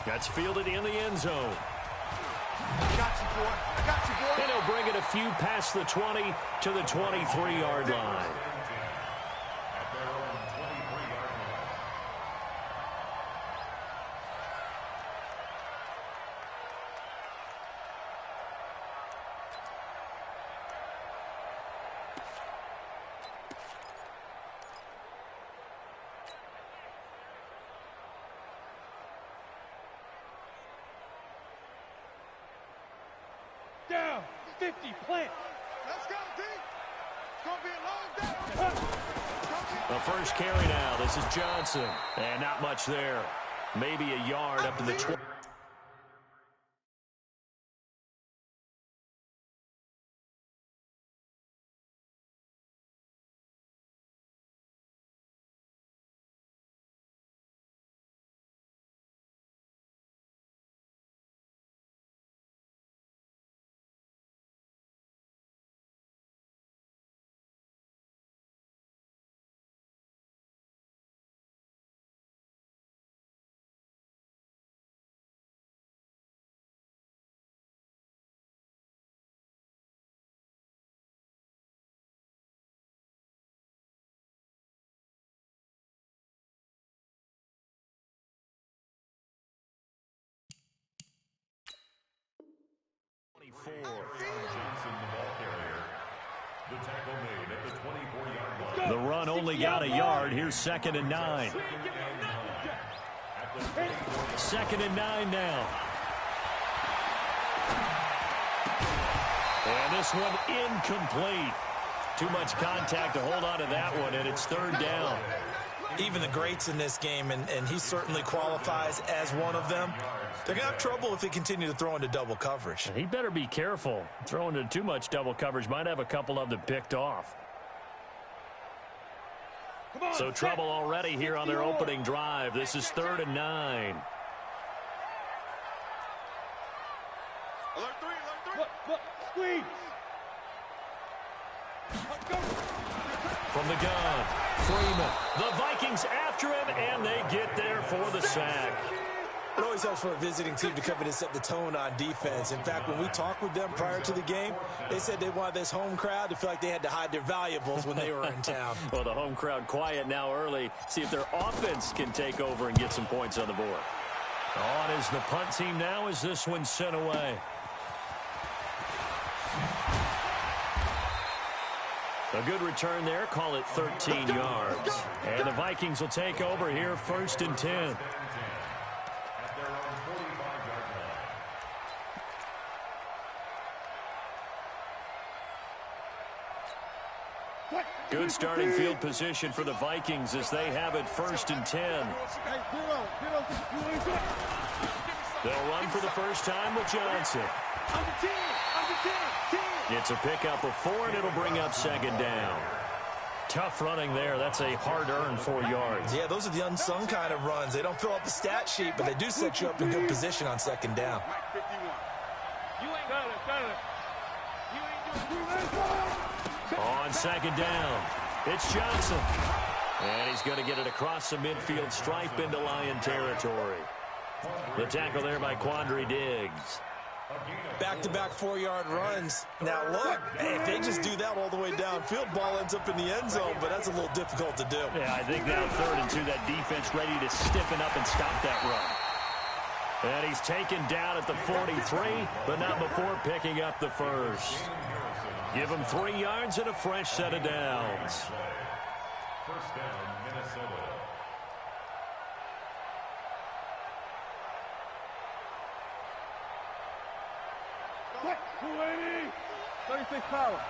That's fielded in the end zone. I got you, boy. I got you, boy. And he'll bring it a few past the 20 to the 23-yard line. Down, 50, plant. Let's go, D. It's going to be a long day. The first carry now. This is Johnson. And not much there. Maybe a yard up to the 20. The run only got a yard. Here's 2nd and 9. 2nd and 9 now. And this one incomplete. Too much contact to hold on to that one, and it's 3rd down. Even the greats in this game, and he certainly qualifies as one of them, they're going to have trouble if they continue to throw into double coverage. He better be careful. Throwing into too much double coverage might have a couple of them picked off. So trouble already here on their opening drive. This is 3rd and 9. Alert 3, alert 3. Look, squeeze. From the gun, Freeman. The Vikings after him, and they get there for the sack. It always helps for a visiting team to come in and set the tone on defense. In fact, when we talked with them prior to the game, they said they wanted this home crowd to feel like they had to hide their valuables when they were in town. Well, the home crowd quiet now early. See if their offense can take over and get some points on the board. On is the punt team now as this one's sent away. A good return there. Call it 13 yards. And the Vikings will take over here 1st and 10. Good starting field position for the Vikings as they have it 1st and 10. They'll run for the first time with Johnson. It's a pickup of 4, and it'll bring up 2nd down. Tough running there. That's a hard-earned 4 yards. Yeah, those are the unsung kind of runs. They don't fill up the stat sheet, but they do set you up in good position on 2nd down. On 2nd down, it's Johnson. And he's going to get it across the midfield stripe into Lion territory. The tackle there by Quandre Diggs. Back-to-back 4-yard runs. Now, look, if they just do that all the way downfield, ball ends up in the end zone, but that's a little difficult to do. Yeah, I think now 3rd and 2, that defense ready to stiffen up and stop that run. And he's taken down at the 43, but not before picking up the first. Give him 3 yards and a fresh set of downs. 1st down, Minnesota. Quick, 280. 36 power.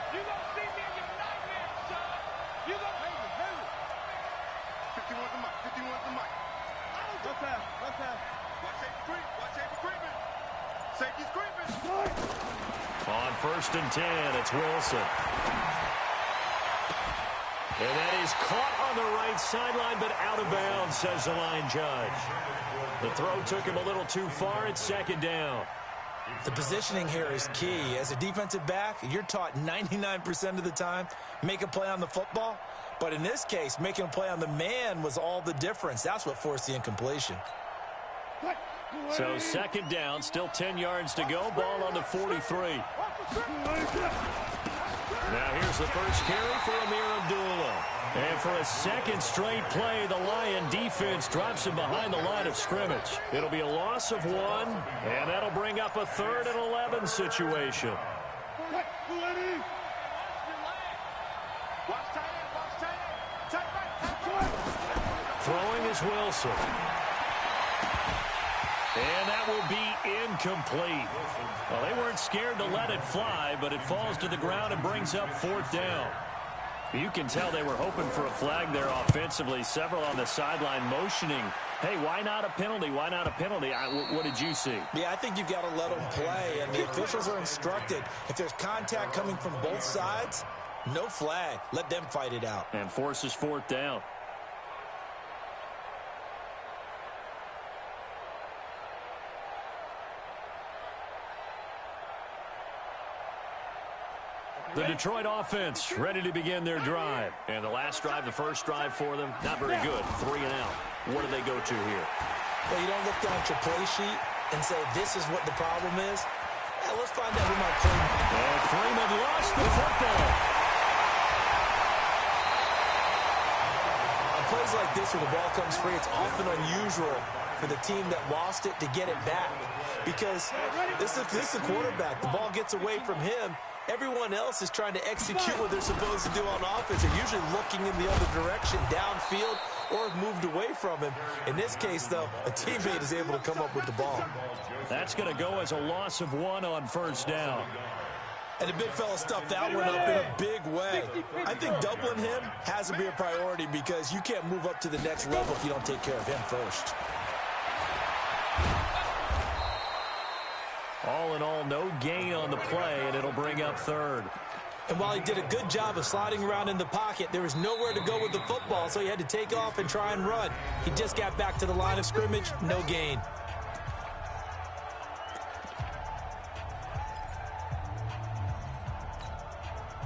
You gonna see me in your nightmare, son. You gonna hate me. 51 the mic. 51 the mic. Left half. Watch safety creep. Watch safety creeping. Safety's creeping. On 1st and 10, it's Wilson. And that is caught on the right sideline, but out of bounds, says the line judge. The throw took him a little too far. It's 2nd down. The positioning here is key. As a defensive back, you're taught 99% of the time, make a play on the football. But in this case, making a play on the man was all the difference. That's what forced the incompletion. So second down, still 10 yards to go. Ball on the 43. Now here's the first carry for Amir Abdullah. And for a second straight play, the Lion defense drops him behind the line of scrimmage. It'll be a loss of 1, and that'll bring up a 3rd and 11 situation. Throwing is Wilson. And that will be incomplete. Well, they weren't scared to let it fly, but it falls to the ground and brings up 4th down. You can tell they were hoping for a flag there offensively. Several on the sideline motioning, hey, why not a penalty? Why not a penalty? What did you see? Yeah, I think you've got to let them play, and the officials are instructed. If there's contact coming from both sides, no flag. Let them fight it out. And forces 4th down. The Detroit offense ready to begin their drive. And the last drive, the first drive for them, not very good. 3 and out. What do they go to here? Well, you don't look down at your play sheet and say, this is what the problem is. Yeah, let's find out who might play. And Freeman lost the football. On plays like this where the ball comes free, it's often unusual for the team that lost it to get it back. Because this is the quarterback. The ball gets away from him. Everyone else is trying to execute what they're supposed to do on offense. They're usually looking in the other direction, downfield, or have moved away from him. In this case, though, a teammate is able to come up with the ball. That's going to go as a loss of 1 on first down. And the big fella stuffed that one up in a big way. I think doubling him has to be a priority because you can't move up to the next level if you don't take care of him first. All in all, no gain on the play, and it'll bring up 3rd. And while he did a good job of sliding around in the pocket, there was nowhere to go with the football, so he had to take off and try and run. He just got back to the line of scrimmage, no gain.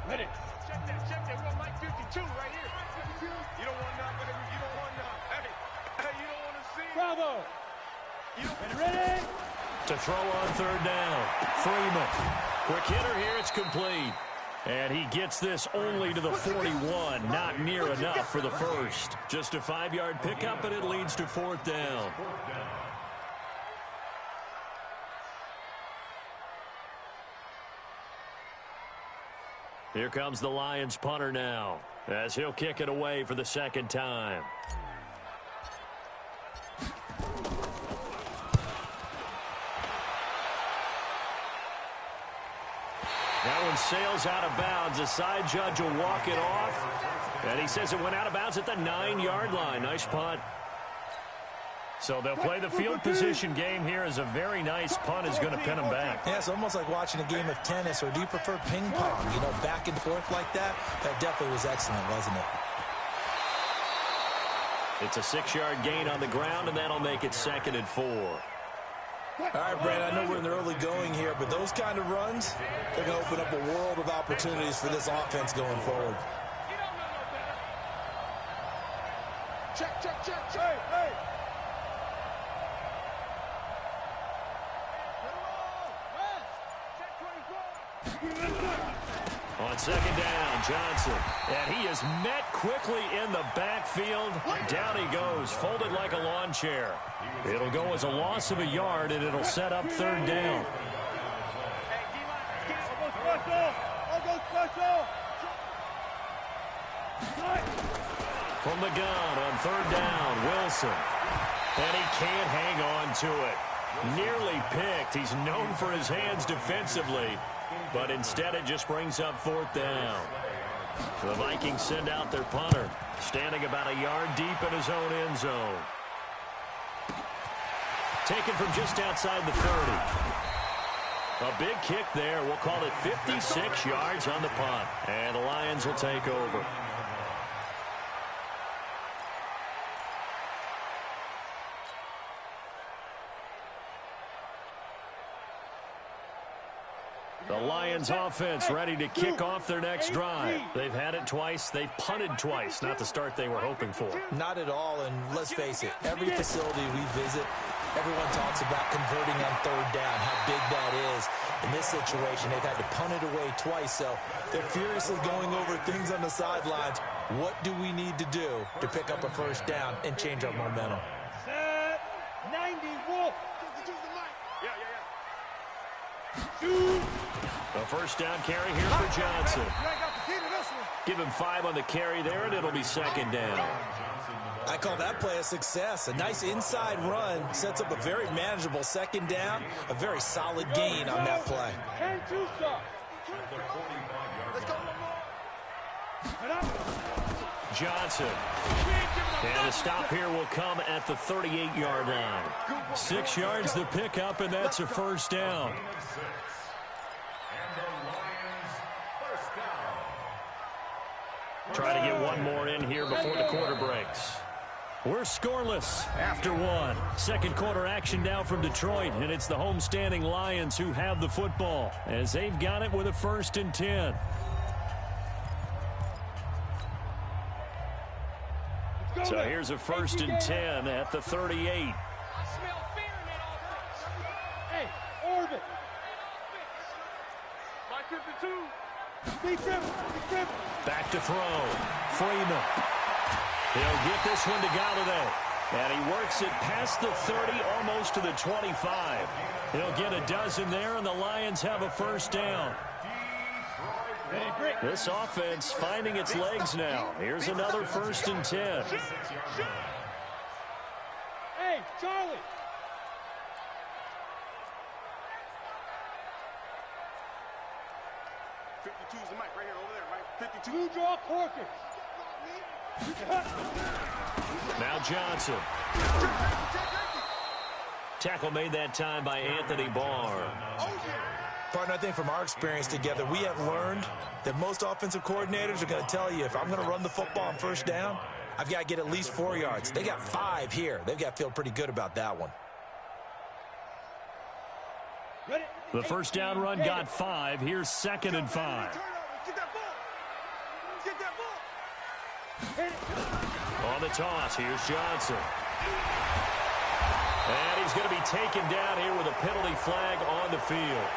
Ready. Check that. We're on Mike 52 right here. You don't want none, baby. You don't want none. Hey, you don't want to see. Bravo. You don't Ready? To throw on 3rd down. Freeman. Quick hitter here. It's complete. And he gets this only to the 41. Not near enough for the first. Just a 5-yard pickup, and it leads to 4th down. Here comes the Lions punter now, as he'll kick it away for the 2nd time. That one sails out of bounds. The side judge will walk it off. And he says it went out of bounds at the 9-yard line. Nice punt. So they'll play the field position game here as a very nice punt is going to pin them back. Yeah, it's almost like watching a game of tennis, or do you prefer ping pong? You know, back and forth like that? That definitely was excellent, wasn't it? It's a 6-yard gain on the ground, and that'll make it 2nd and 4. All right, Brad, I know we're in the early going here, but those kind of runs, they're going to open up a world of opportunities for this offense going forward. You don't know no better. Check. Hey. On 2nd down, Johnson. And he is met quickly in the backfield. Down he goes, folded like a lawn chair. It'll go as a loss of a yard, and it'll set up 3rd down. I'll go special. From the gun on 3rd down, Wilson. And he can't hang on to it. Nearly picked. He's known for his hands defensively, but instead it just brings up 4th down. The Vikings send out their punter, standing about a yard deep in his own end zone. Taken from just outside the 30. A big kick there. We'll call it 56 yards on the punt. And the Lions will take over. The Lions offense ready to kick off their next drive. They've had it twice. They've punted twice. Not the start they were hoping for. Not at all, and let's face it, every facility we visit, Everyone talks about converting on third down, how big that is. In this situation, they've had to punt it away twice, so they're furiously going over things on the sidelines. What do we need to do to pick up a first down and change our momentum? Set 90 Wolf. A first down carry here for Johnson. Give him 5 on the carry there, and it'll be second down. I call that play a success. A nice inside run sets up a very manageable second down, a very solid gain on that play. 10-2 stop. Johnson. And the stop here will come at the 38-yard line. 6 yards the pickup, and that's a first down. Try to get one more in here before the quarter breaks. We're scoreless after 1. Second quarter action now from Detroit, and it's the homestanding Lions who have the football as they've got it with a 1st and 10. So here's a 1st and 10 at the 38. I smell fear in that offense. Hey, orbit. My 52. Be triple. Back to throw. Freeman. He'll get this one to Galladay. And he works it past the 30, almost to the 25. He'll get a dozen there, and the Lions have a first down. This offense finding its legs now. Here's another 1st and 10. Hey, Charlie. Is the mic right here, over there, right? 52. You draw corkers. Now Johnson. Tackle made that time by Anthony Barr. Partner, I think from our experience together, we have learned that most offensive coordinators are going to tell you, if I'm going to run the football on first down, I've got to get at least 4 yards. They got 5 here. They've got to feel pretty good about that one. The first down run got 5. Here's 2nd and 5. Get that ball. Get that ball. On the toss, here's Johnson. And he's going to be taken down here with a penalty flag on the field.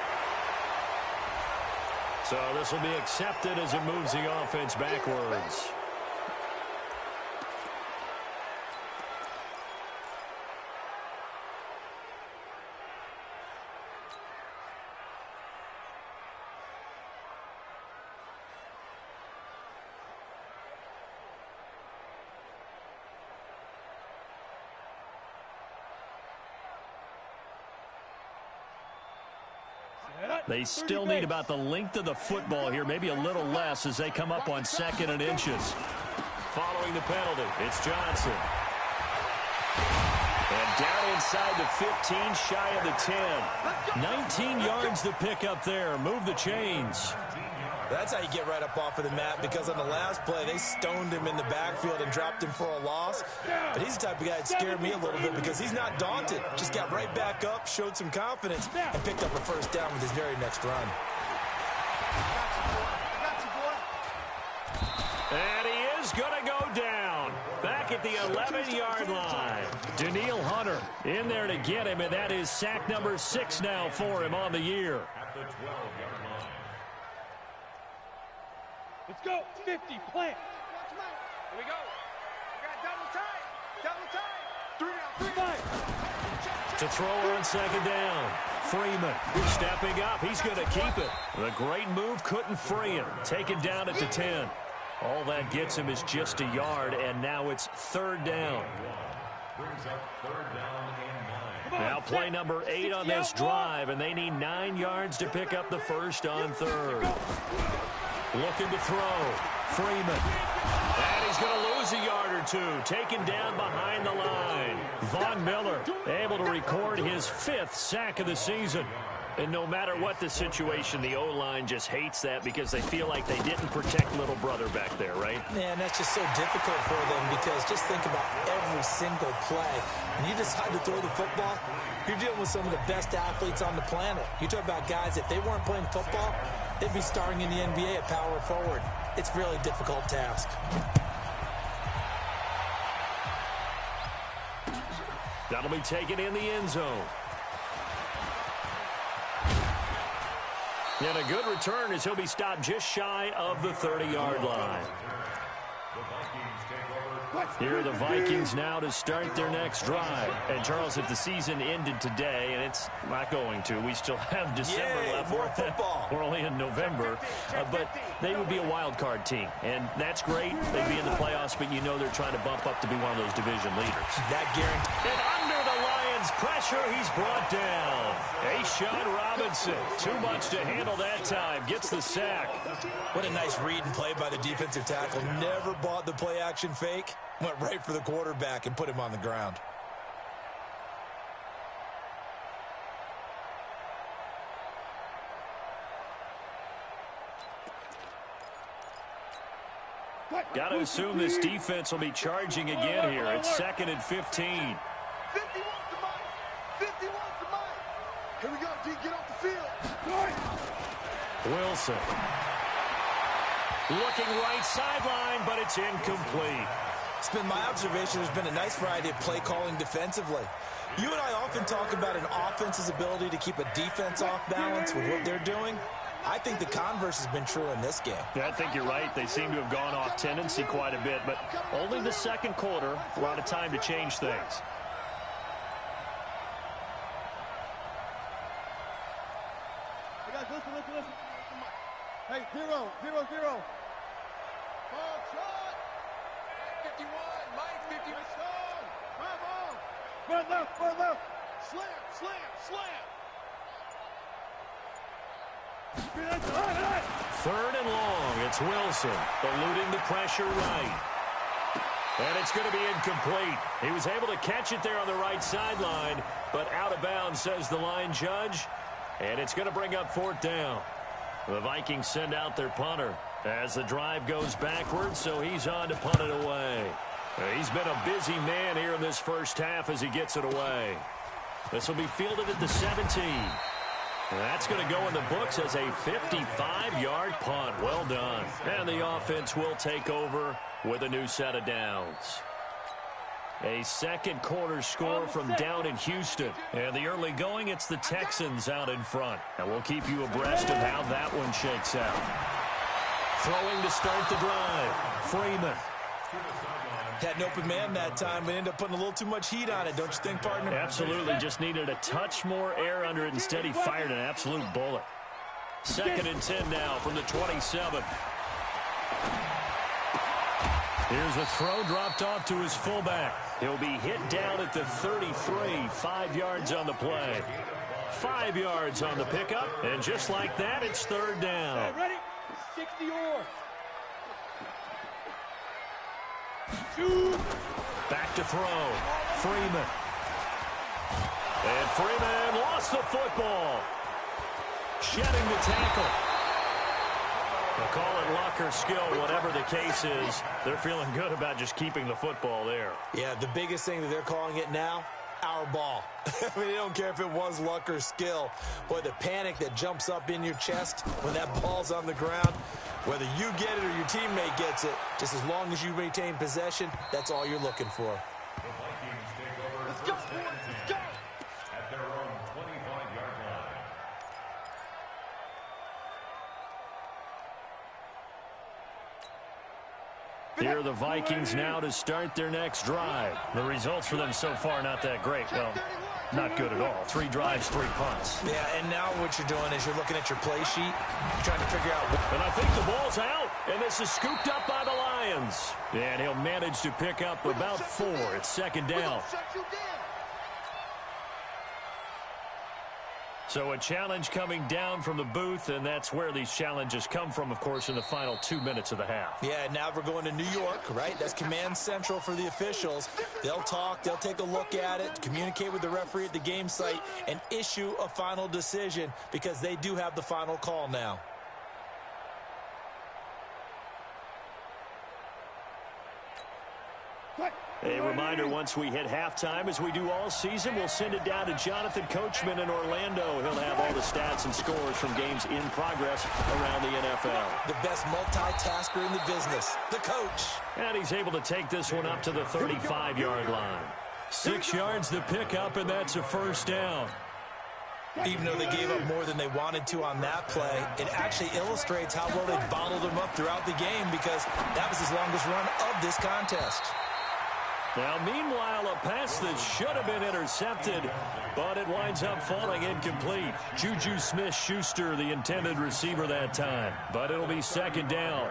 So this will be accepted as it moves the offense backwards. They still need about the length of the football here, maybe a little less as they come up on 2nd and inches. Following the penalty, it's Johnson. And down inside the 15, shy of the 10. 19 yards the pickup there. Move the chains. That's how you get right up off of the mat, because on the last play, they stoned him in the backfield and dropped him for a loss. But he's the type of guy that scared me a little bit because he's not daunted. Just got right back up, showed some confidence, and picked up a first down with his very next run. And he is going to go down. Back at the 11-yard line. Daniil Hunter in there to get him, and that is sack number 6 now for him on the year. At the 12-yard line. Let's go. 50, plant. Here we go. We got double time. 3 down. 5. To throw on 2nd down. Freeman stepping up. He's going to keep it. The great move couldn't free him. Taken down at the 10. All that gets him is just a yard, and now it's 3rd down. Brings up 3rd down and 9. Now play number 8 on this drive, and they need 9 yards to pick up the first on 3rd. Looking to throw. Freeman. And he's going to lose a yard or 2. Taken down behind the line. Von Miller able to record his 5th sack of the season. And no matter what the situation, the O-line just hates that because they feel like they didn't protect little brother back there, right? Man, that's just so difficult for them because just think about every single play. When you decide to throw the football, you're dealing with some of the best athletes on the planet. You talk about guys, if they weren't playing football, they'd be starring in the NBA at power forward. It's a really difficult task. That'll be taken in the end zone. And a good return as he'll be stopped just shy of the 30-yard line. Here are the Vikings now to start their next drive. And, Charles, if the season ended today, and it's not going to, we still have December left. More football. We're only in November. But they would be a wild card team. And that's great. They'd be in the playoffs, but you know they're trying to bump up to be one of those division leaders. That guarantee. And under the Lions' pressure, he's brought down. Sean Robinson, too much to handle that time, gets the sack. What a nice read and play by the defensive tackle. Never bought the play-action fake. Went right for the quarterback and put him on the ground. Got to assume this defense will be charging again here. It's 2nd and 15. 50 wants the mic. 50 wants the mic. Here we go, D. Get off the field. Wilson. Looking right sideline, but it's incomplete. It's been my observation there's been a nice variety of play calling defensively. You and I often talk about an offense's ability to keep a defense off balance with what they're doing. I think the converse has been true in this game. Yeah, I think you're right. They seem to have gone off tendency quite a bit, but only the second quarter, a lot of time to change things. Hey, guys, listen. Hey, 0-0. Ball shot. 51, Mike, 50. Drive on. Run left. Slam. 3rd and long. It's Wilson eluding the pressure right. And it's going to be incomplete. He was able to catch it there on the right sideline, but out of bounds, says the line judge. And it's going to bring up 4th down. The Vikings send out their punter as the drive goes backwards, so he's on to punt it away. He's been a busy man here in this first half as he gets it away. This will be fielded at the 17. That's going to go in the books as a 55-yard punt. Well done. And the offense will take over with a new set of downs. A second quarter score from down in Houston. And the early going, it's the Texans out in front. And we'll keep you abreast of how that one shakes out. Throwing to start the drive. Freeman. Had an open man that time, but ended up putting a little too much heat on it, don't you think, partner? Absolutely. Just needed a touch more air under it. Instead, he fired an absolute bullet. 2nd and 10 now from the 27. Here's a throw dropped off to his fullback. He'll be hit down at the 33, 5 yards on the play. 5 yards on the pickup, and just like that, it's 3rd down. Ready? 60 or. Back to throw. Freeman. And Freeman lost the football. Shedding the tackle. They'll call it luck or skill, whatever the case is. They're feeling good about just keeping the football there. Yeah, the biggest thing that they're calling it now, our ball. I mean, they don't care if it was luck or skill. Boy, the panic that jumps up in your chest when that ball's on the ground, whether you get it or your teammate gets it, just as long as you maintain possession, that's all you're looking for. Let's go, boys. Let's go. At their own 25-yard line. Here are the Vikings now to start their next drive. The results for them so far not that great. Well, not good at all. 3 drives, 3 punts. Yeah, and now what you're doing is you're looking at your play sheet, you're trying to figure out. And I think the ball's out, and this is scooped up by the Lions. And he'll manage to pick up about 4. It's 2nd down. So a challenge coming down from the booth, and that's where these challenges come from, of course, in the final 2 minutes of the half. Yeah, now we're going to New York, right? That's command central for the officials. They'll talk, they'll take a look at it, communicate with the referee at the game site, and issue a final decision because they do have the final call now. A reminder, once we hit halftime, as we do all season, we'll send it down to Jonathan Coachman in Orlando. He'll have all the stats and scores from games in progress around the NFL. The best multitasker in the business, the coach. And he's able to take this one up to the 35-yard line. 6 yards to pick up, and that's a first down. Even though they gave up more than they wanted to on that play, it actually illustrates how well they bottled them up throughout the game because that was his longest run of this contest. Now, meanwhile, a pass that should have been intercepted, but it winds up falling incomplete. Juju Smith-Schuster, the intended receiver that time, but it'll be second down.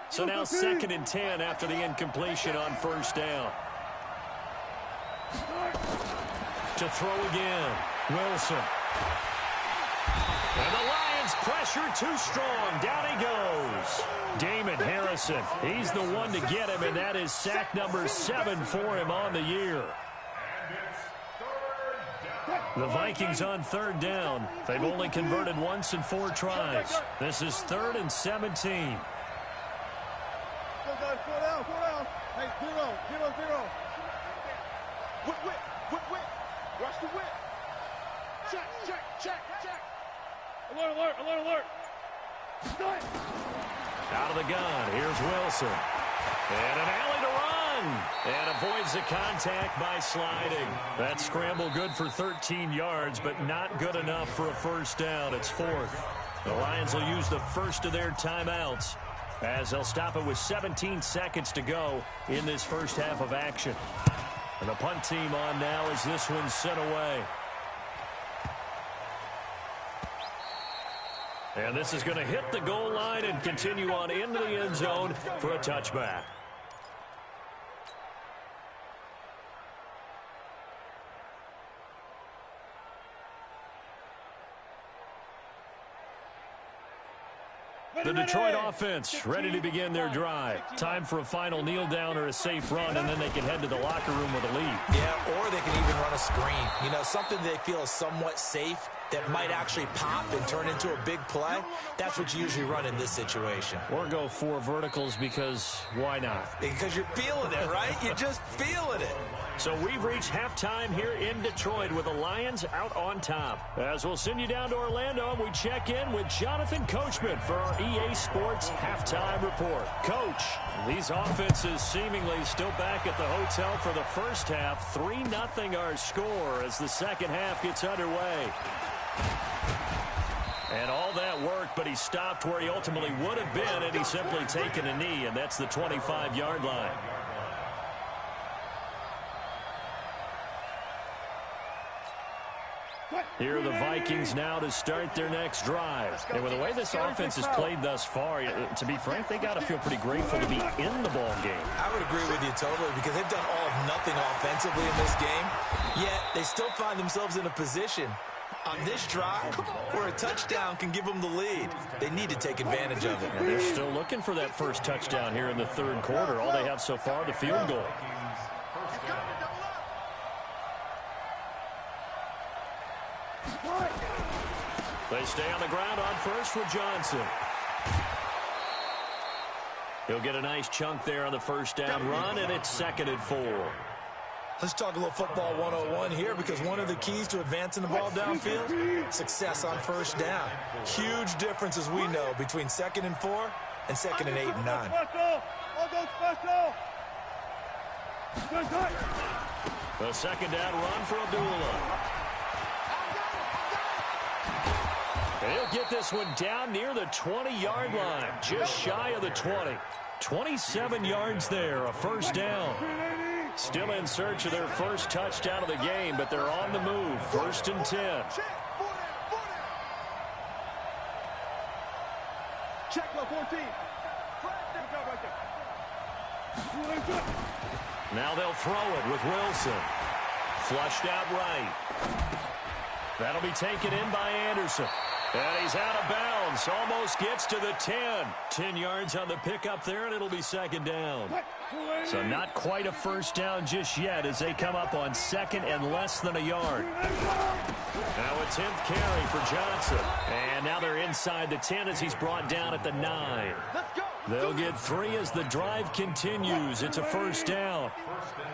So now 2nd and 10 after the incompletion on first down. To throw again, Wilson. And the Lions pressure too strong. Down he goes. Damon Harrison, he's the one to get him, and that is sack number 7 for him on the year. The Vikings on third down. They've only converted once in 4 tries. This is 3rd and 17. Go, guys, 4 down, 4 down. Hey, 0. Whip. Rush the whip. Check. Alert. Out of the gun, here's Wilson. And an alley to run. And avoids the contact by sliding. That scramble good for 13 yards, but not good enough for a first down. It's 4th. The Lions will use the first of their timeouts, as they'll stop it with 17 seconds to go in this first half of action. And the punt team on now as this one's sent away. And this is going to hit the goal line and continue on into the end zone for a touchback. The Detroit offense ready to begin their drive. Time for a final kneel down or a safe run, and then they can head to the locker room with a lead. Yeah, or they can even run a screen. You know, something they feel is somewhat safe that might actually pop and turn into a big play. That's what you usually run in this situation. Or go 4 verticals because why not? Because you're feeling it, right? You're just feeling it. So we've reached halftime here in Detroit with the Lions out on top. As we'll send you down to Orlando, we check in with Jonathan Coachman for our EA Sports Halftime Report. Coach, these offenses seemingly still back at the hotel for the first half. 3-0 our score as the second half gets underway. And all that worked, but he stopped where he ultimately would have been, and he's simply taken a knee, and that's the 25-yard line. Here are the Vikings now to start their next drive. And with the way this offense has played thus far, to be frank, they got to feel pretty grateful to be in the ball game. I would agree with you totally because they've done all of nothing offensively in this game, yet they still find themselves in a position on this drive where a touchdown can give them the lead. They need to take advantage of it. And they're still looking for that first touchdown here in the third quarter. All they have so far, the field goal. They stay on the ground on first with Johnson. He'll get a nice chunk there on the first down run, and it's 2nd and 4. Let's talk a little football 101 here because one of the keys to advancing the ball downfield, success on first down. Huge difference, as we know, between 2nd and 4 and 2nd and 8 and 9. The second down run for Abdullah. He'll get this one down near the 20-yard line, just shy of the 20. 27 yards there, a first down. Still in search of their first touchdown of the game, but they're on the move. 1st and 10. Check 14. Now they'll throw it with Wilson. Flushed out right. That'll be taken in by Anderson. And he's out of bounds. Almost gets to the 10. 10 yards on the pickup there, and it'll be second down. So not quite a first down just yet as they come up on second and less than a yard. Now a 10th carry for Johnson. And now they're inside the 10 as he's brought down at the 9. They'll get 3 as the drive continues. It's a first down.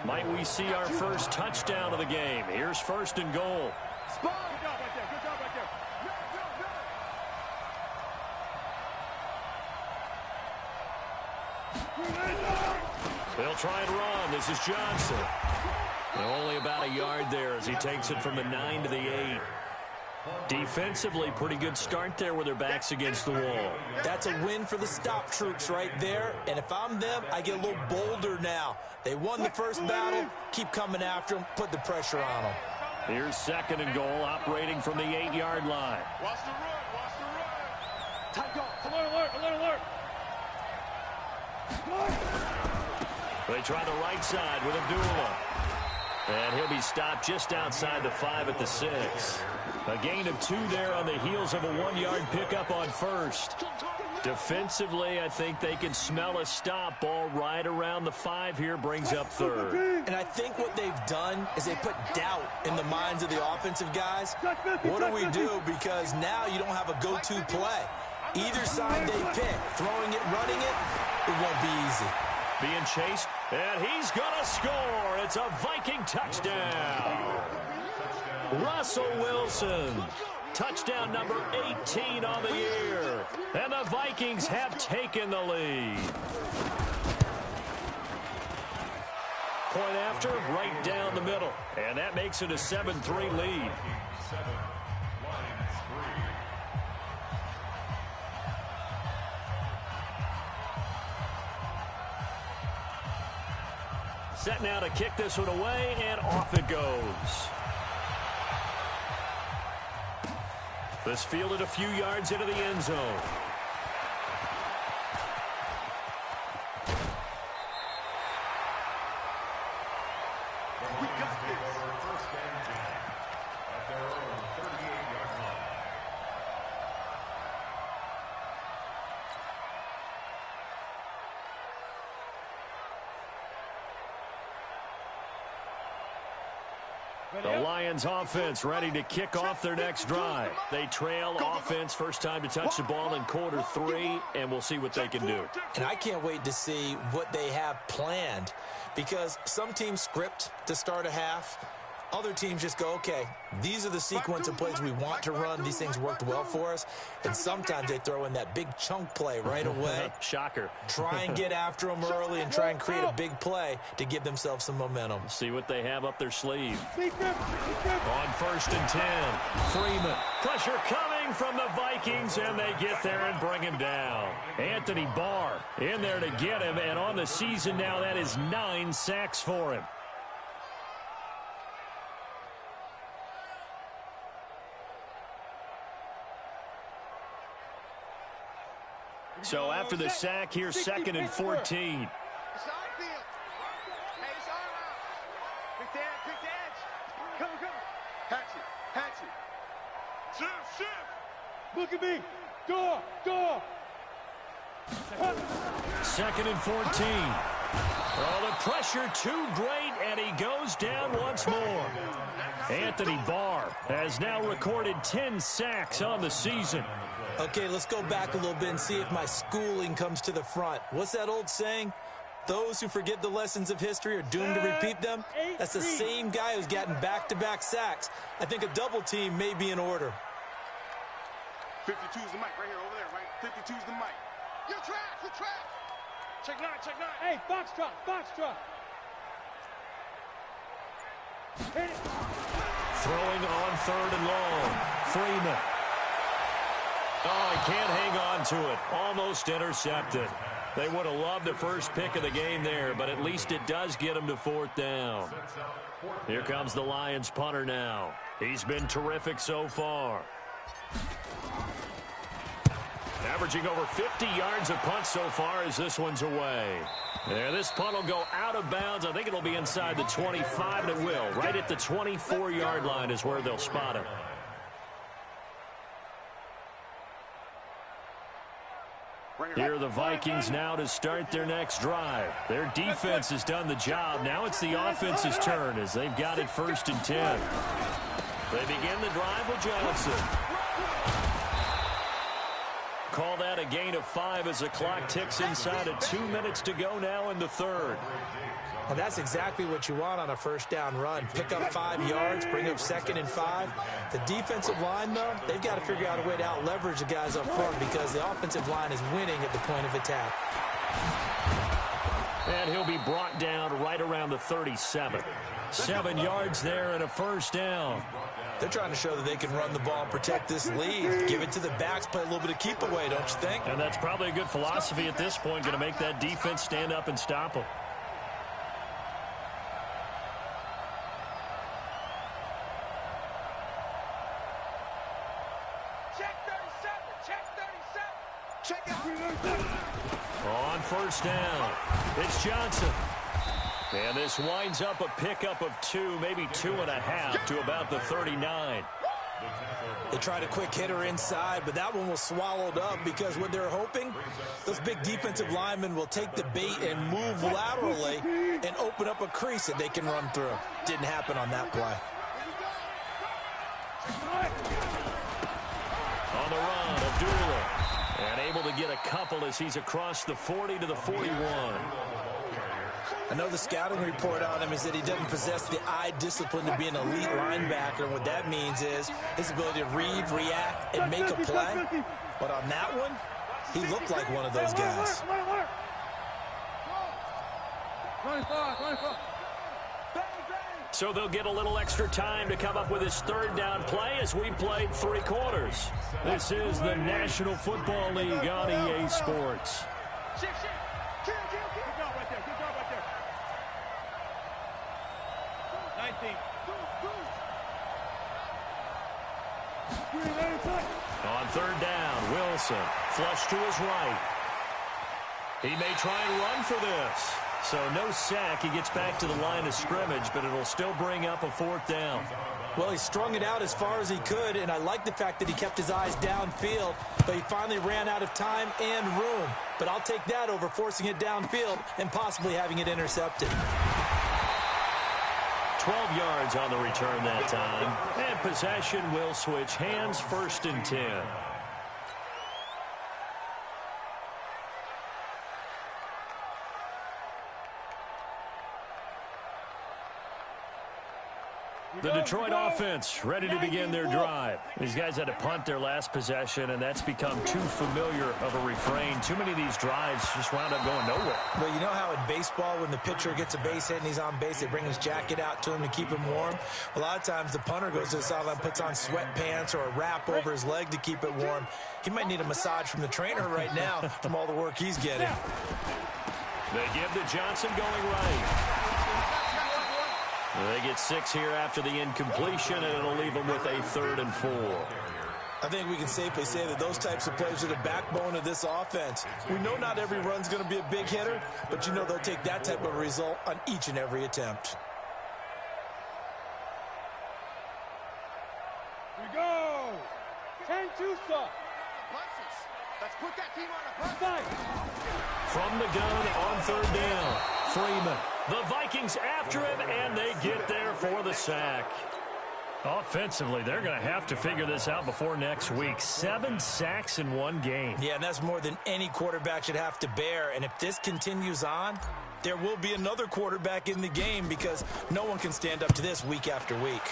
Might we see our first touchdown of the game? Here's 1st and goal. They'll try and run. This is Johnson. Only about a yard there as he takes it from the 9 to the 8. Defensively, pretty good start there with their backs against the wall. That's a win for the stop troops right there. And if I'm them, I get a little bolder now. They won the first battle. Keep coming after them. Put the pressure on them. Here's 2nd and goal, operating from the 8-yard line. Watch the run. Watch the run. Tight go. Alert, alert. They try the right side with Abdullah. And he'll be stopped just outside the 5 at the 6. A gain of 2 there on the heels of a 1-yard pickup on first. Defensively, I think they can smell a stop. Ball right around the 5 here, brings up 3rd. And I think what they've done is they put doubt in the minds of the offensive guys. What do we do? Because now you don't have a go-to play. Either side they pick, throwing it, running it, it won't be easy. Being chased, and he's going to score. It's a Viking touchdown. Russell Wilson, touchdown number 18 on the year. And the Vikings have taken the lead. Point after, right down the middle. And that makes it a 7-3 lead. Set now to kick this one away, and off it goes. This fielded a few yards into the end zone. We got this. First and 10 at their own 38-yard line. The Lions offense ready to kick off their next drive. They trail offense, first time to touch the ball in quarter 3, and we'll see what they can do. And I can't wait to see what they have planned, because some teams script to start a half. Other teams just go, okay, these are the sequence of plays we want to run. These things worked well for us. And sometimes they throw in that big chunk play right away. Shocker. Try and get after them early and try and create a big play to give themselves some momentum. See what they have up their sleeve. On 1st and 10, Freeman. Pressure coming from the Vikings, and they get there and bring him down. Anthony Barr in there to get him, and on the season now, that is 9 sacks for him. So after the sack, here's 2nd and 14. It's on field. Hey, it's all out. Quick to edge. Come. Hatch it. Shift. Look at me. Go. 2nd and 14. Oh, the pressure too great, and he goes down once more. Anthony Barr has now recorded 10 sacks on the season. Okay, let's go back a little bit and see if my schooling comes to the front. What's that old saying? Those who forget the lessons of history are doomed to repeat them. That's the same guy who's gotten back-to-back sacks. I think a double team may be in order. 52's the mic right here, over there, right? 52's the mic. You're trash. Check 9. Hey, box truck. Hit it. Throwing on 3rd and long. Freeman. Oh, he can't hang on to it. Almost intercepted. They would have loved the first pick of the game there, but at least it does get them to 4th down. Here comes the Lions punter now. He's been terrific so far. Averaging over 50 yards a punt so far as this one's away. There, this punt will go out of bounds. I think it'll be inside the 25, and it will. Right at the 24-yard line is where they'll spot it. Here are the Vikings now to start their next drive. Their defense has done the job. Now it's the offense's turn as they've got it 1st and 10. They begin the drive with Johnson. Call that a gain of 5 as the clock ticks inside of 2 minutes to go now in the 3rd. And that's exactly what you want on a first down run. Pick up 5 yards, bring up 2nd and 5. The defensive line, though, they've got to figure out a way to out-leverage the guys up front because the offensive line is winning at the point of attack. And he'll be brought down right around the 37. 7 yards there and a first down. They're trying to show that they can run the ball and protect this lead. Give it to the backs, play a little bit of keep away, don't you think? And that's probably a good philosophy at this point, going to make that defense stand up and stop them. Check 37. Check 37. Check it. On first down, it's Johnson. And this winds up a pickup of 2, maybe 2.5 to about the 39. They tried a quick hitter inside, but that one was swallowed up because what they're hoping, those big defensive linemen will take the bait and move laterally and open up a crease that they can run through. Didn't happen on that play. On the run, Abdullah. And able to get a couple as he's across the 40 to the 41. I know the scouting report on him is that he doesn't possess the eye discipline to be an elite linebacker. And what that means is his ability to read, react, and make a play. But on that one, he looked like one of those guys. 25. So they'll get a little extra time to come up with his third down play as we played 3 quarters. This is the National Football League on EA Sports. Good job right there. 19. On third down, Wilson, flush to his right. He may try and run for this. So no sack. He gets back to the line of scrimmage, but it'll still bring up a 4th down. Well, he strung it out as far as he could, and I like the fact that he kept his eyes downfield, but he finally ran out of time and room. But I'll take that over forcing it downfield and possibly having it intercepted. 12 yards on the return that time. And possession will switch hands, 1st and 10. The Detroit offense ready to begin their drive. These guys had to punt their last possession, and that's become too familiar of a refrain. Too many of these drives just wound up going nowhere. Well, you know how in baseball when the pitcher gets a base hit and he's on base, they bring his jacket out to him to keep him warm? A lot of times the punter goes to the sideline, puts on sweatpants or a wrap over his leg to keep it warm. He might need a massage from the trainer right now from all the work he's getting. They give to Johnson going right. They get 6 here after the incompletion, and it'll leave them with a 3rd and 4. I think we can safely say that those types of plays are the backbone of this offense. We know not every run's going to be a big hitter, but you know they'll take that type of result on each and every attempt. Here we go. 10-2 stop. Let's put that team on the punt. From the gun on 3rd down, Freeman. The Vikings after him, and they get there for the sack. Offensively, they're going to have to figure this out before next week. 7 sacks in 1 game. Yeah, and that's more than any quarterback should have to bear. And if this continues on, there will be another quarterback in the game because no one can stand up to this week after week.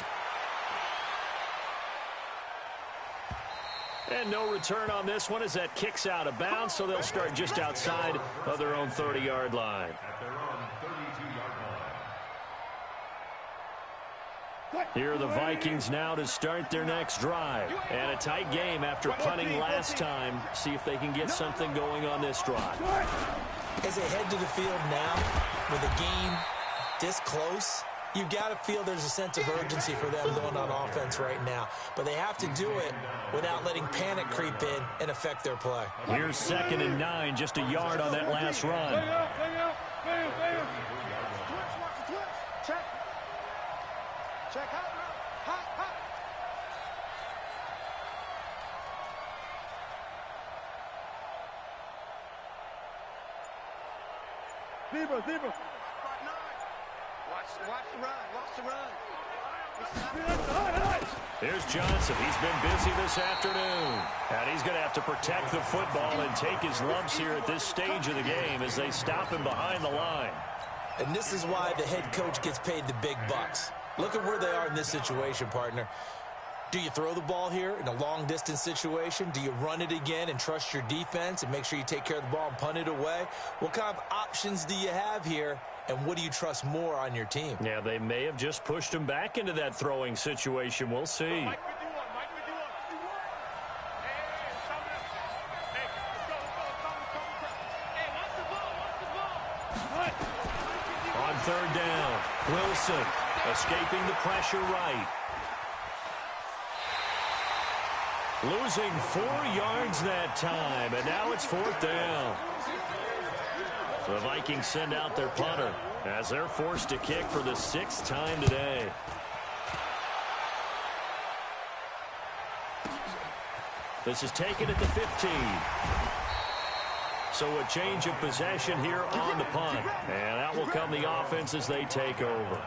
And no return on this one as that kicks out of bounds, so they'll start just outside of their own 30-yard line. Here are the Vikings now to start their next drive. And a tight game after punting last time. See if they can get something going on this drive. As they head to the field now, with a game this close, you've got to feel there's a sense of urgency for them going on offense right now. But they have to do it without letting panic creep in and affect their play. Here's 2nd and 9, just a yard on that last run. Check hot. Zebra. Watch the run. Here's Johnson. He's been busy this afternoon. And he's going to have to protect the football and take his lumps here at this stage of the game as they stop him behind the line. And this is why the head coach gets paid the big bucks. Look at where they are in this situation, partner. Do you throw the ball here in a long-distance situation? Do you run it again and trust your defense and make sure you take care of the ball and punt it away? What kind of options do you have here, and what do you trust more on your team? Yeah, they may have just pushed him back into that throwing situation. We'll see. On third down, Wilson escaping the pressure right. Losing 4 yards that time, and now it's fourth down. So the Vikings send out their punter as they're forced to kick for the 6th time today. This is taken at the 15. So a change of possession here on the punt. And out will come the offense as they take over.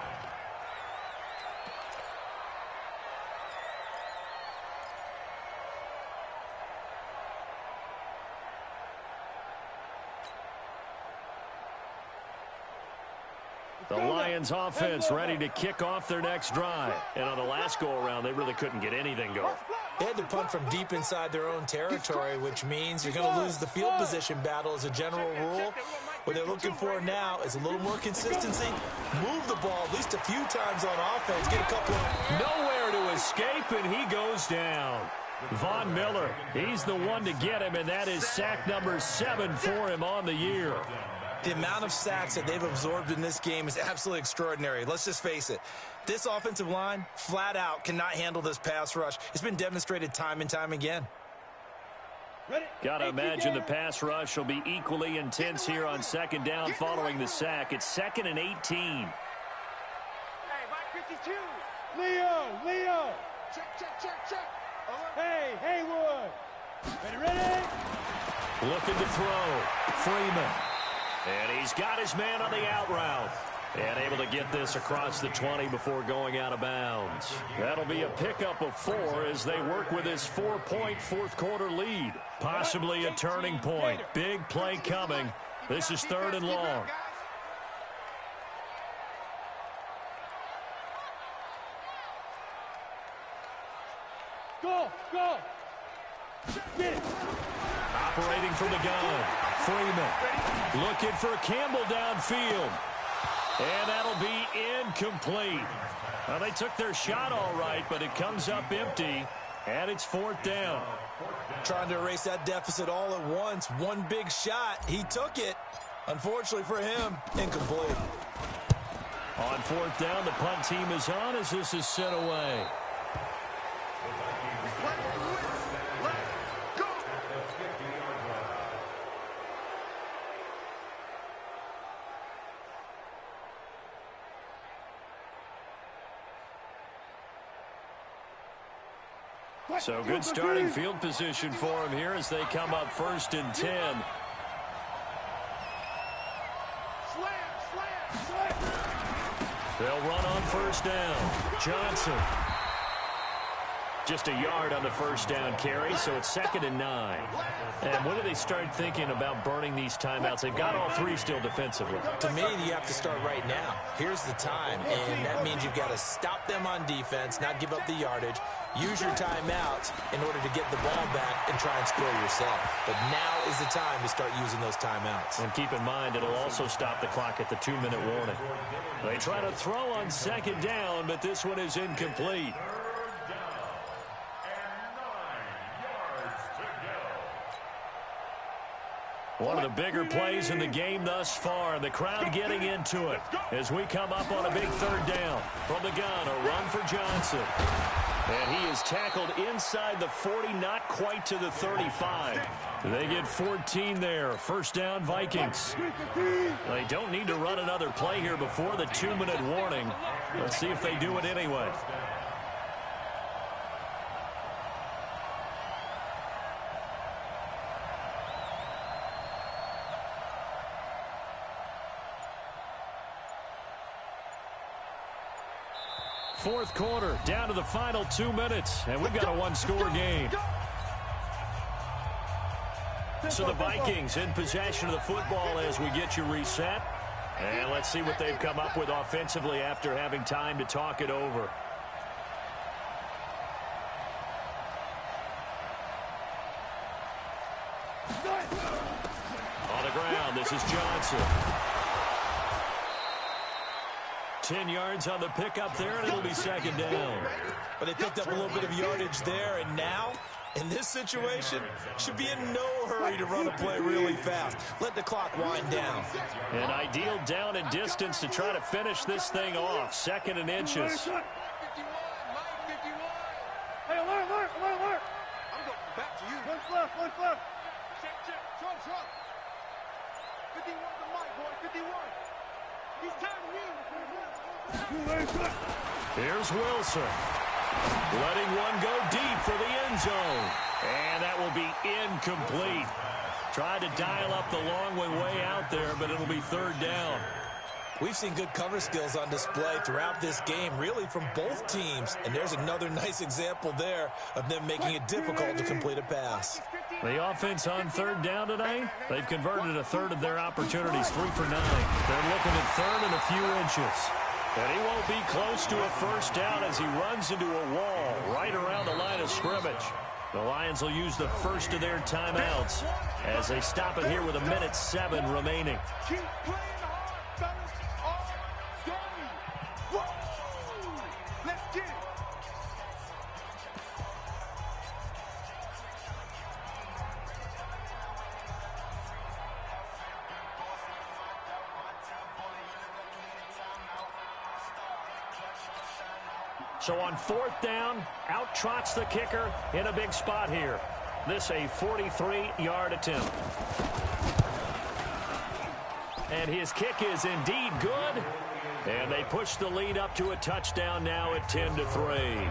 The Lions offense ready to kick off their next drive. And on the last go-around, they really couldn't get anything going. They had to punt from deep inside their own territory, which means you're going to lose the field position battle as a general rule. What they're looking for now is a little more consistency. Move the ball at least a few times on offense. Get a couple of... Nowhere to escape, and he goes down. Von Miller, he's the one to get him, and that is sack number 7 for him on the year. The amount of sacks that they've absorbed in this game is absolutely extraordinary. Let's just face it. This offensive line, flat out, cannot handle this pass rush. It's been demonstrated time and time again. Got to imagine the pass rush will be equally intense here on second down following the sack. It's 2nd and 18. Hey, Mike 52. Leo. Check. Hey, Haywood. Ready? Looking to throw. Freeman. And he's got his man on the out route. And able to get this across the 20 before going out of bounds. That'll be a pickup of 4 as they work with his 4-point fourth-quarter lead. Possibly a turning point. Big play coming. This is 3rd and long. Go. Get it. Operating from the gun. Freeman looking for Campbell downfield. And that'll be incomplete. Well, they took their shot all right, but it comes up empty, and it's 4th down. Trying to erase that deficit all at once. One big shot. He took it. Unfortunately for him, incomplete. On 4th down, the punt team is on as this is sent away. So good starting field position for him here as they come up 1st and 10. They'll run on 1st down. Johnson. Just a yard on the 1st down carry, so it's 2nd and 9. And when do they start thinking about burning these timeouts? They've got all 3 still defensively. To me, you have to start right now. Here's the time, and that means you've got to stop them on defense, not give up the yardage. Use your timeouts in order to get the ball back and try and score yourself. But now is the time to start using those timeouts. And keep in mind, it'll also stop the clock at the 2-minute warning. They try to throw on 2nd down, but this one is incomplete. One of the bigger plays in the game thus far. The crowd getting into it as we come up on a big 3rd down. From the gun, a run for Johnson. And he is tackled inside the 40, not quite to the 35. They get 14 there. 1st down, Vikings. They don't need to run another play here before the 2-minute warning. Let's see if they do it anyway. Fourth quarter, down to the final 2 minutes, and we've got a 1-score game. So the Vikings in possession of the football as we get you reset. And let's see what they've come up with offensively after having time to talk it over. On the ground, this is Johnson. 10 yards on the pickup there, and it'll be second down. But they picked up a little bit of yardage there, and now, in this situation, should be in no hurry to run a play really fast. Let the clock wind down. An ideal down and distance to try to finish this thing off. 2nd and inches. 51, Mike, 51. Hey, alert. I'm going back to you. One left. Check. Trump. 51 to Mike, boy, 51. He's timing you. Here's Wilson. Letting one go deep for the end zone. And that will be incomplete. Tried to dial up the long way out there, but it'll be 3rd down. We've seen good cover skills on display throughout this game, really from both teams. And there's another nice example there of them making it difficult to complete a pass. The offense on 3rd down tonight, they've converted a third of their opportunities, 3 for 9. They're looking at 3rd and a few inches. And he won't be close to a 1st down as he runs into a wall right around the line of scrimmage. The Lions will use the first of their timeouts as they stop it here with 1:07 remaining. Keep playing hard, fellas. All game. Whoa! Let's get it. So on 4th down, out trots the kicker in a big spot here. This a 43-yard attempt. And his kick is indeed good. And they push the lead up to a touchdown now at 10-3.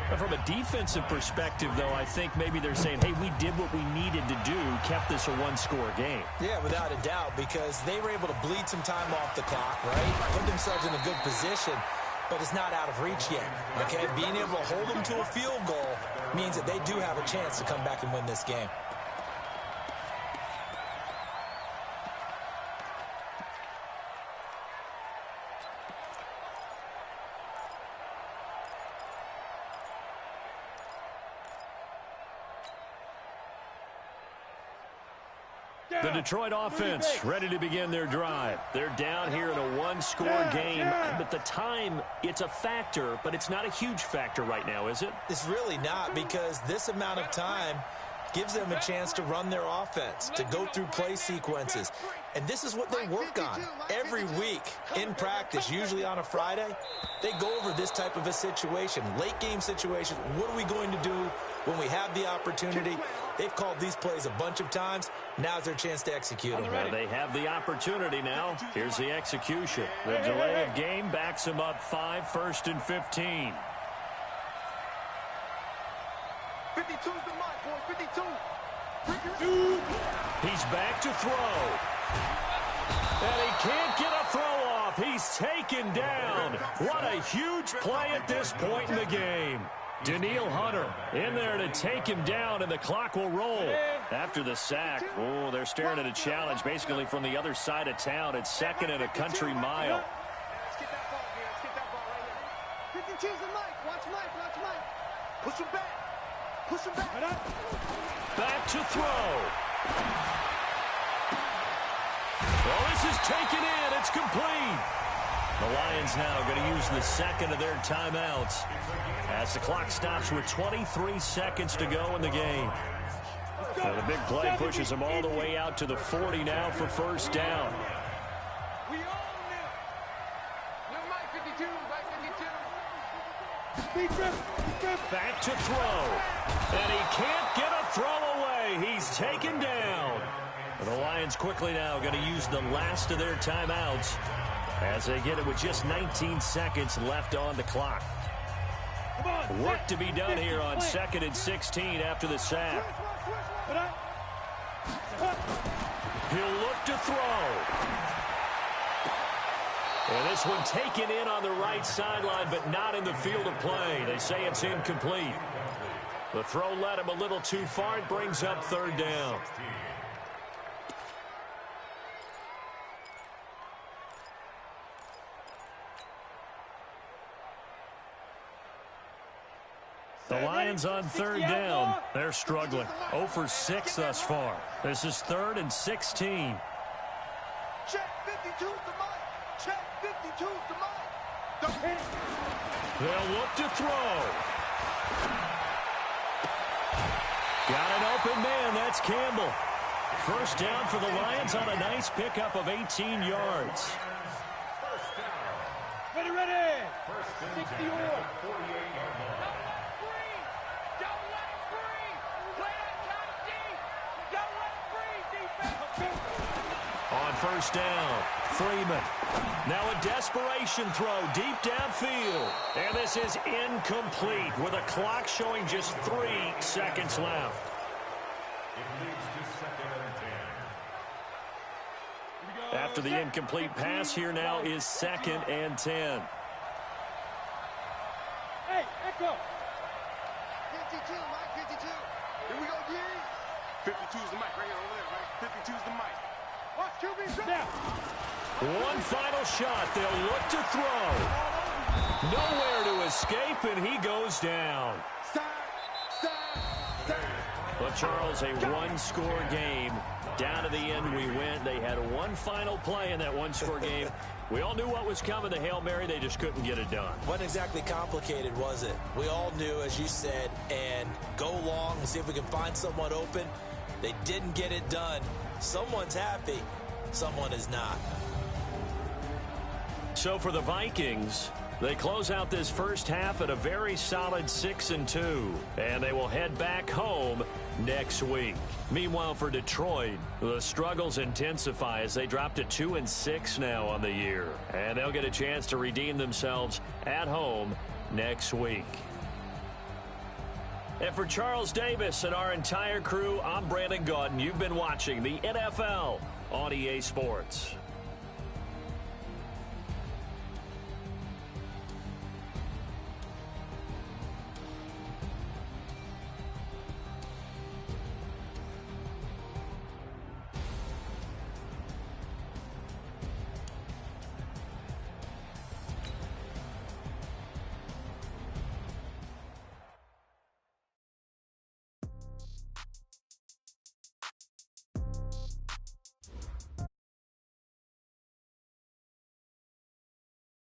But from a defensive perspective, though, I think maybe they're saying, hey, we did what we needed to do, kept this a one-score game. Yeah, without a doubt, because they were able to bleed some time off the clock, right? Put themselves in a good position. But it's not out of reach yet, okay? Being able to hold them to a field goal means that they do have a chance to come back and win this game. The Detroit offense ready to begin their drive. They're down here in a one-score game, but the time, it's a factor, but it's not a huge factor right now, is it? It's really not, because this amount of time gives them a chance to run their offense, to go through play sequences. And this is what they work on every week in practice, usually on a Friday. They go over this type of a situation, late game situation. What are we going to do when we have the opportunity? They've called these plays a bunch of times. Now's their chance to execute them. Well, they have the opportunity now. Here's the execution. The delay of game backs them up 5, 1st and 15. 52's the mic, boy, 52. He's back to throw. And he can't get a throw off. He's taken down. What a huge play at this point in the game. Daniil Hunter in there to take him down, and the clock will roll. After the sack, oh, they're staring at a challenge basically from the other side of town. It's 2nd and a country mile. Let's get that ball here. Let's get that ball right here. 52's the mic. Watch Mike. Push him back. Back to throw. Well, this is taken in. It's complete. The Lions now going to use the 2nd of their timeouts as the clock stops with 23 seconds to go in the game. So the big play pushes them all the way out to the 40 now for 1st down. We own them. Little Mike 52, Mike 52. Back to throw. And he can't get a throw away. He's taken down. And the Lions quickly now going to use the last of their timeouts as they get it with just 19 seconds left on the clock. Work to be done here on 2nd and 16 after the sack. He'll look to throw. And this one taken in on the right sideline, but not in the field of play. They say it's incomplete. The throw led him a little too far. It brings up 3rd down. The Lions on third down. They're struggling. 0 for 6 thus far. This is 3rd and 16. Check 52's the mic. Check 52's the mic. They'll look to throw. Got an open man. That's Campbell. First down for the Lions on a nice pickup of 18 yards. Ready. 60 or. On first down, Freeman. Now a desperation throw deep downfield. And this is incomplete with a clock showing just 3 seconds left. After the incomplete pass, here now is 2nd and 10. Hey, Echo. 52, Mike, 52. Here we go, D. 52's the mic right here on there, right? 52's the mic. Watch QB down. One final shot. They'll look to throw. Nowhere to escape, and he goes down. But, Charles, a one-score game. Down to the end we went. They had one final play in that one-score game. We all knew what was coming, the Hail Mary. They just couldn't get it done. Wasn't exactly complicated, was it? We all knew, as you said, and go long and see if we can find someone open. They didn't get it done. Someone's happy. Someone is not. So for the Vikings, they close out this first half at a very solid 6-2, and they will head back home next week. Meanwhile, for Detroit, the struggles intensify as they drop to 2-6 now on the year, and they'll get a chance to redeem themselves at home next week. And for Charles Davis and our entire crew, I'm Brandon Gaudin. You've been watching the NFL on EA Sports.